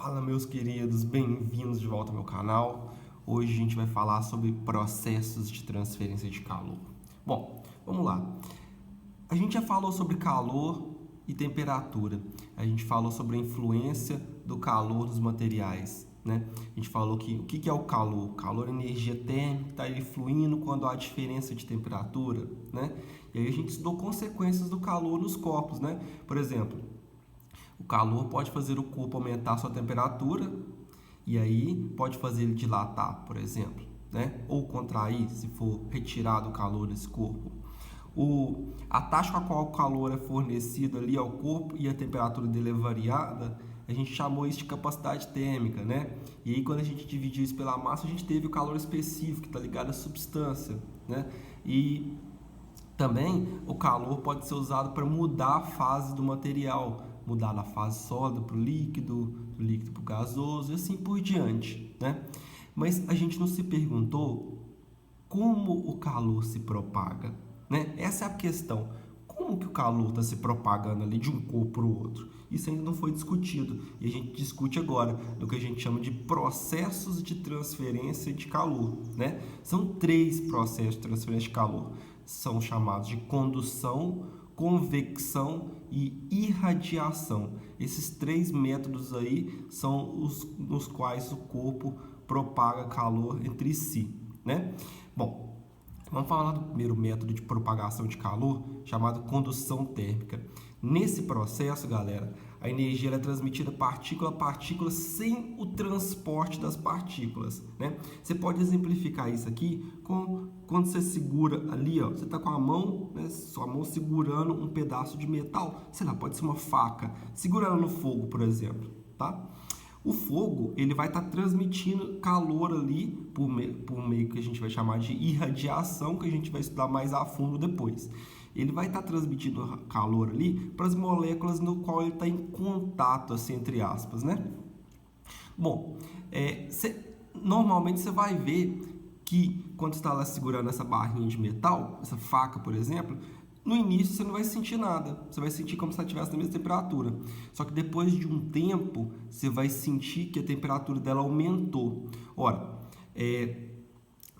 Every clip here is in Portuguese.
Fala, meus queridos, bem-vindos de volta ao meu canal. Hoje a gente vai falar sobre processos de transferência de calor. Bom, vamos lá. A gente já falou sobre calor e temperatura. A gente falou sobre a influência do calor nos materiais, né? A gente falou que o que é o calor? O calor é energia térmica, está ele fluindo quando há diferença de temperatura, né? E aí a gente estudou consequências do calor nos corpos, né? Por exemplo, o calor pode fazer o corpo aumentar a sua temperatura e aí pode fazer ele dilatar, por exemplo, né? Ou contrair, se for retirado o calor desse corpo. A taxa com a qual o calor é fornecido ali ao corpo e a temperatura dele é variada, a gente chamou isso de capacidade térmica, né? E aí quando a gente dividiu isso pela massa, a gente teve o calor específico, que está ligado à substância, né? E também o calor pode ser usado para mudar a fase do material, mudar da fase sólida para o líquido, do líquido para o gasoso e assim por diante, né? Mas a gente não se perguntou como o calor se propaga, né? Essa é a questão. Como que o calor está se propagando ali de um corpo para o outro? Isso ainda não foi discutido e a gente discute agora do que a gente chama de processos de transferência de calor, né? São 3 processos de transferência de calor. São chamados de condução, convecção e irradiação. Esses 3 métodos aí são os nos quais o corpo propaga calor entre si, né? Bom, vamos falar do primeiro método de propagação de calor, chamado condução térmica. Nesse processo, galera, a energia é transmitida partícula a partícula sem o transporte das partículas, né? Você pode exemplificar isso aqui com quando você segura ali, ó, você está com a mão, né, sua mão segurando um pedaço de metal, sei lá, pode ser uma faca, segurando no fogo, por exemplo, tá? O fogo, ele vai estar transmitindo calor ali por meio que a gente vai chamar de irradiação, que a gente vai estudar mais a fundo depois. Ele vai estar transmitindo calor ali para as moléculas no qual ele está em contato, assim, entre aspas, né? Bom, normalmente você vai ver que quando você está lá segurando essa barrinha de metal, essa faca, por exemplo, no início você não vai sentir nada, você vai sentir como se ela estivesse na mesma temperatura. Só que depois de um tempo, você vai sentir que a temperatura dela aumentou. Ora,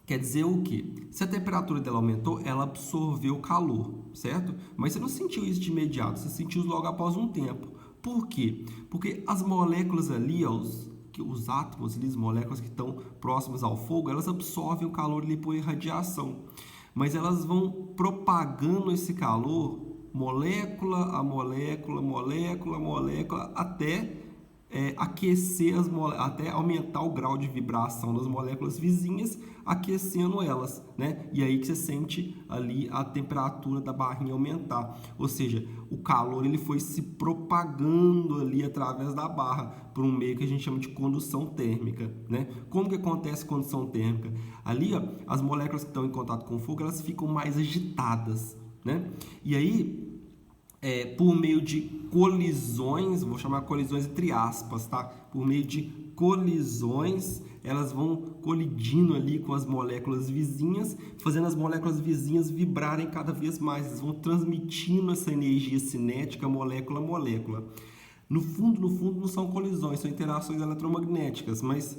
quer dizer o quê? Se a temperatura dela aumentou, ela absorveu o calor, certo? Mas você não sentiu isso de imediato, você sentiu logo após um tempo. Por quê? Porque as moléculas ali, os átomos, as moléculas que estão próximas ao fogo, elas absorvem o calor ali por irradiação. Mas elas vão propagando esse calor, molécula a molécula, molécula a molécula, até aquecer até aumentar o grau de vibração das moléculas vizinhas, aquecendo elas, né? E aí que você sente ali a temperatura da barrinha aumentar. Ou seja, o calor ele foi se propagando ali através da barra por um meio que a gente chama de condução térmica, né? Como que acontece condução térmica? Ali, ó, as moléculas que estão em contato com o fogo, elas ficam mais agitadas, né? E aí por meio de colisões, vou chamar colisões entre aspas, tá? Por meio de colisões, elas vão colidindo ali com as moléculas vizinhas, fazendo as moléculas vizinhas vibrarem cada vez mais. Eles vão transmitindo essa energia cinética molécula a molécula. No fundo, não são colisões, são interações eletromagnéticas, mas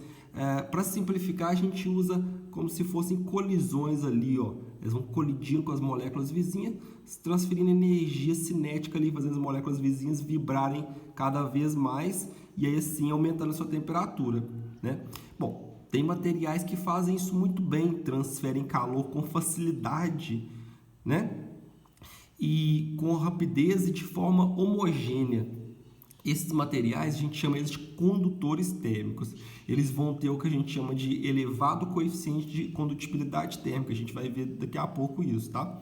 para simplificar, a gente usa como se fossem colisões ali, ó. Eles vão colidindo com as moléculas vizinhas, transferindo energia cinética ali, fazendo as moléculas vizinhas vibrarem cada vez mais e aí assim aumentando a sua temperatura, né? Bom, tem materiais que fazem isso muito bem, transferem calor com facilidade, né? E com rapidez e de forma homogênea. Esses materiais, a gente chama eles de condutores térmicos. Eles vão ter o que a gente chama de elevado coeficiente de condutibilidade térmica. A gente vai ver daqui a pouco isso, tá?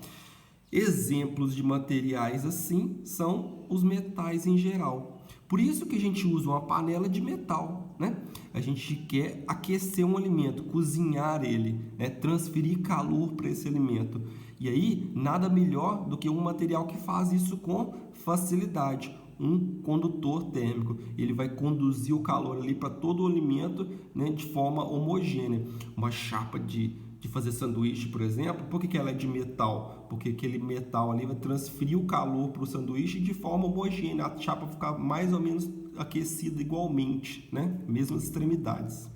Exemplos de materiais assim são os metais em geral. Por isso que a gente usa uma panela de metal, né? A gente quer aquecer um alimento, cozinhar ele, né? Transferir calor para esse alimento. E aí, nada melhor do que um material que faz isso com facilidade. Um condutor térmico, ele vai conduzir o calor ali para todo o alimento, né, de forma homogênea. Uma chapa de de fazer sanduíche, por exemplo. Por que ela é de metal? Porque aquele metal ali vai transferir o calor para o sanduíche de forma homogênea, a chapa ficar mais ou menos aquecida igualmente, né? Mesmas extremidades.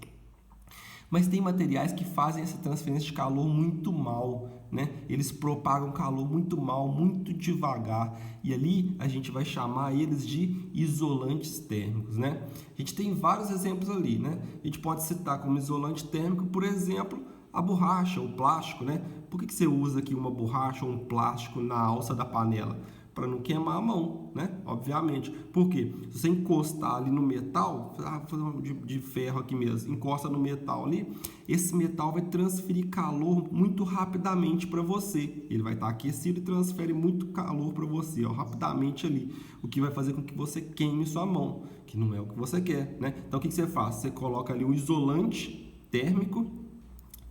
Mas tem materiais que fazem essa transferência de calor muito mal, né? Eles propagam calor muito mal, muito devagar, e ali a gente vai chamar eles de isolantes térmicos, né? A gente tem vários exemplos ali, né? A gente pode citar como isolante térmico, por exemplo, a borracha, o plástico, né? Por que você usa aqui uma borracha ou um plástico na alça da panela? Para não queimar a mão, né? Obviamente. Por quê? Se você encostar ali no metal, de ferro aqui mesmo, encosta no metal ali, esse metal vai transferir calor muito rapidamente para você. Ele vai estar aquecido e transfere muito calor para você, ó, rapidamente ali, o que vai fazer com que você queime sua mão, que não é o que você quer, né? Então o que você faz? Você coloca ali um isolante térmico,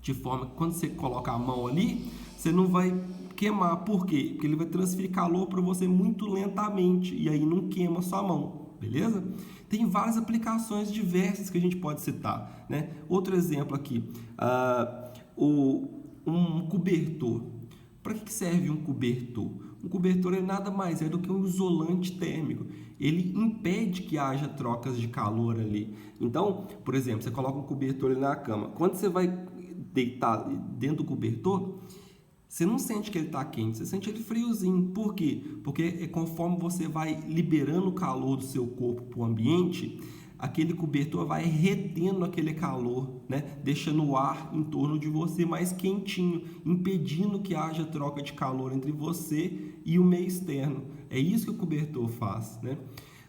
de forma que quando você coloca a mão ali, você não vai queimar. Por quê? Porque ele vai transferir calor para você muito lentamente e aí não queima sua mão, beleza? Tem várias aplicações diversas que a gente pode citar, né? Outro exemplo aqui, um cobertor. Para que serve um cobertor? Um cobertor é nada mais do que um isolante térmico. Ele impede que haja trocas de calor ali. Então, por exemplo, você coloca um cobertor ali na cama. Quando você vai deitar dentro do cobertor, você não sente que ele está quente, você sente ele friozinho. Por quê? Porque conforme você vai liberando o calor do seu corpo para o ambiente, aquele cobertor vai retendo aquele calor, né? Deixando o ar em torno de você mais quentinho, impedindo que haja troca de calor entre você e o meio externo. É isso que o cobertor faz, né?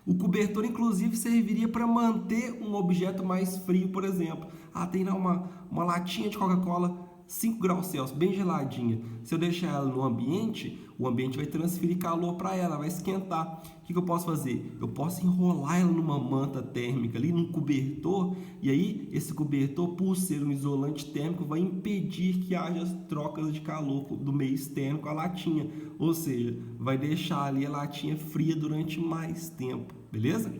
O cobertor, inclusive, serviria para manter um objeto mais frio, por exemplo. Tem lá uma latinha de Coca-Cola 5 graus Celsius, bem geladinha. Se eu deixar ela no ambiente, o ambiente vai transferir calor para ela, vai esquentar. O que eu posso fazer? Eu posso enrolar ela numa manta térmica ali, num cobertor, e aí esse cobertor, por ser um isolante térmico, vai impedir que haja trocas de calor do meio externo com a latinha. Ou seja, vai deixar ali a latinha fria durante mais tempo, beleza?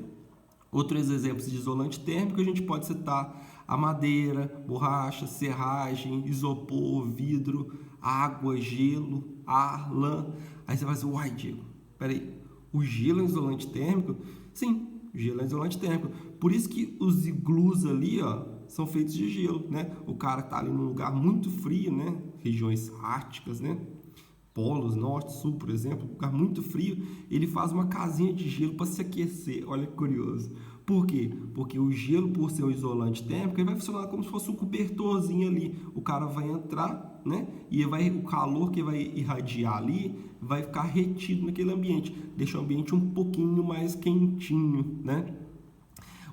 Outros exemplos de isolante térmico a gente pode citar a madeira, borracha, serragem, isopor, vidro, água, gelo, ar, lã. Aí você vai dizer, uai, Diego, peraí, o gelo é um isolante térmico? Sim, o gelo é um isolante térmico. Por isso que os iglus ali, ó, são feitos de gelo, né? O cara tá ali num lugar muito frio, né? Regiões árticas, né? Polos, norte, sul, por exemplo, um lugar muito frio, ele faz uma casinha de gelo para se aquecer. Olha que curioso. Por quê? Porque o gelo, por ser um isolante térmico, ele vai funcionar como se fosse um cobertorzinho ali. O cara vai entrar, né? E o calor que vai irradiar ali vai ficar retido naquele ambiente. Deixa o ambiente um pouquinho mais quentinho, né?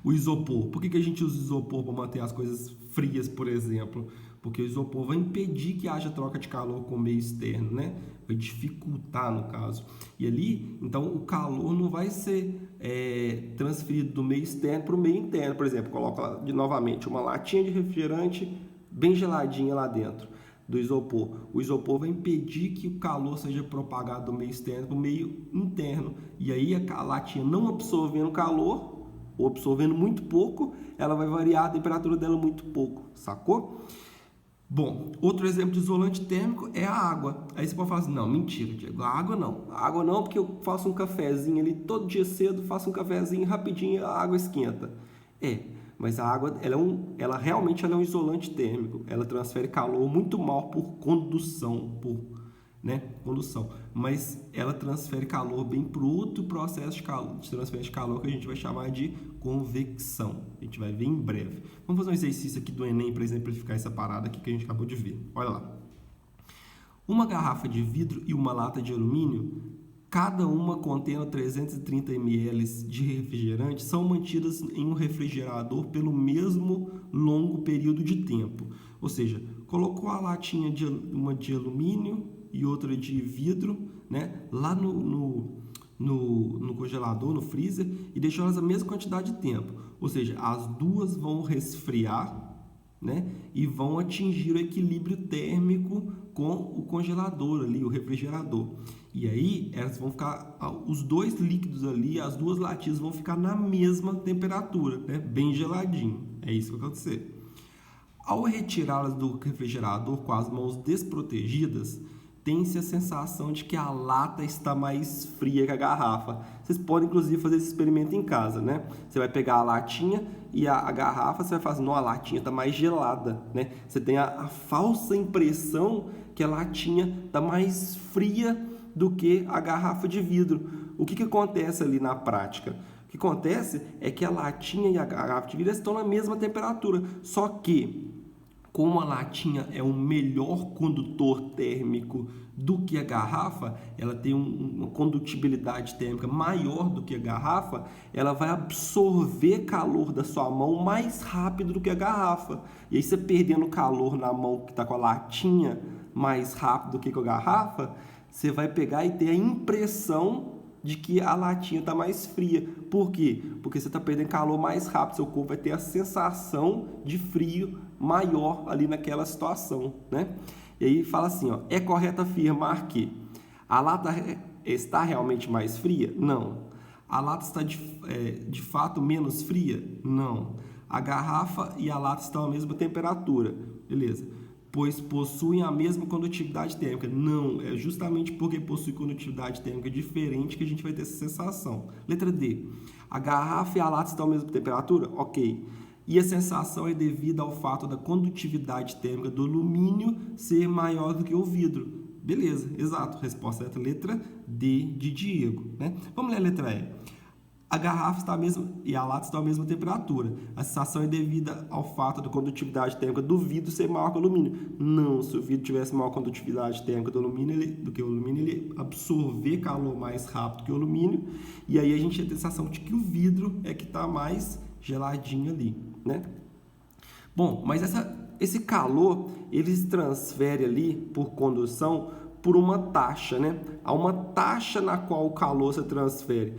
O isopor. Por que a gente usa isopor para manter as coisas frias, por exemplo? Porque o isopor vai impedir que haja troca de calor com o meio externo, né? Vai dificultar, no caso. E ali, então, o calor não vai ser transferido do meio externo para o meio interno. Por exemplo, coloca novamente uma latinha de refrigerante bem geladinha lá dentro do isopor. O isopor vai impedir que o calor seja propagado do meio externo para o meio interno. E aí, a latinha não absorvendo calor, ou absorvendo muito pouco, ela vai variar a temperatura dela muito pouco, sacou? Bom, outro exemplo de isolante térmico é a água. Aí você pode falar assim, não, mentira, Diego, a água não, porque eu faço um cafezinho ali, todo dia cedo faço um cafezinho, rapidinho a água esquenta. Mas a água, ela realmente é um isolante térmico, ela transfere calor muito mal por condução, mas ela transfere calor bem para o outro processo de transferência de calor que a gente vai chamar de convecção. A gente vai ver em breve. Vamos fazer um exercício aqui do Enem para exemplificar essa parada aqui que a gente acabou de ver. Olha lá. Uma garrafa de vidro e uma lata de alumínio, cada uma contendo 330 ml de refrigerante, são mantidas em um refrigerador pelo mesmo longo período de tempo. Ou seja, colocou a latinha uma de alumínio e outra de vidro, né, lá no congelador, no freezer, e deixou elas a mesma quantidade de tempo. Ou seja, as duas vão resfriar, né, e vão atingir o equilíbrio térmico com o congelador ali, o refrigerador. E aí elas vão ficar, os dois líquidos ali, as duas latinhas vão ficar na mesma temperatura, né, bem geladinho. É isso que vai acontecer. Ao retirá-las do refrigerador com as mãos desprotegidas, tem-se a sensação de que a lata está mais fria que a garrafa. Vocês podem, inclusive, fazer esse experimento em casa, né? Você vai pegar a latinha e a garrafa, você vai fazer, não, a latinha está mais gelada, né? Você tem a falsa impressão que a latinha está mais fria do que a garrafa de vidro. O que acontece ali na prática? O que acontece é que a latinha e a garrafa de vidro estão na mesma temperatura, só que como a latinha é um melhor condutor térmico do que a garrafa, ela tem uma condutibilidade térmica maior do que a garrafa, ela vai absorver calor da sua mão mais rápido do que a garrafa. E aí você perdendo calor na mão que está com a latinha mais rápido do que com a garrafa, você vai pegar e ter a impressão de que a latinha está mais fria. Por quê? Porque você está perdendo calor mais rápido, seu corpo vai ter a sensação de frio maior ali naquela situação, né? E aí fala assim, ó, é correto afirmar que a lata está realmente mais fria? Não. A lata está de fato menos fria? Não. A garrafa e a lata estão à mesma temperatura, beleza? Pois possuem a mesma condutividade térmica. Não, é justamente porque possui condutividade térmica diferente que a gente vai ter essa sensação. Letra D. A garrafa e a lata estão à mesma temperatura? Ok. E a sensação é devida ao fato da condutividade térmica do alumínio ser maior do que o vidro. Beleza, exato. Resposta é a letra D de Diego, né? Vamos ler a letra E. A garrafa está a mesma e a lata estão à mesma temperatura. A sensação é devida ao fato da condutividade térmica do vidro ser maior que o alumínio. Não, se o vidro tivesse maior condutividade térmica do que o alumínio, ele absorver calor mais rápido que o alumínio. E aí a gente tem a sensação de que o vidro é que está mais geladinho ali, né? Bom, mas esse calor, ele se transfere ali por condução por uma taxa, né? Há uma taxa na qual o calor se transfere.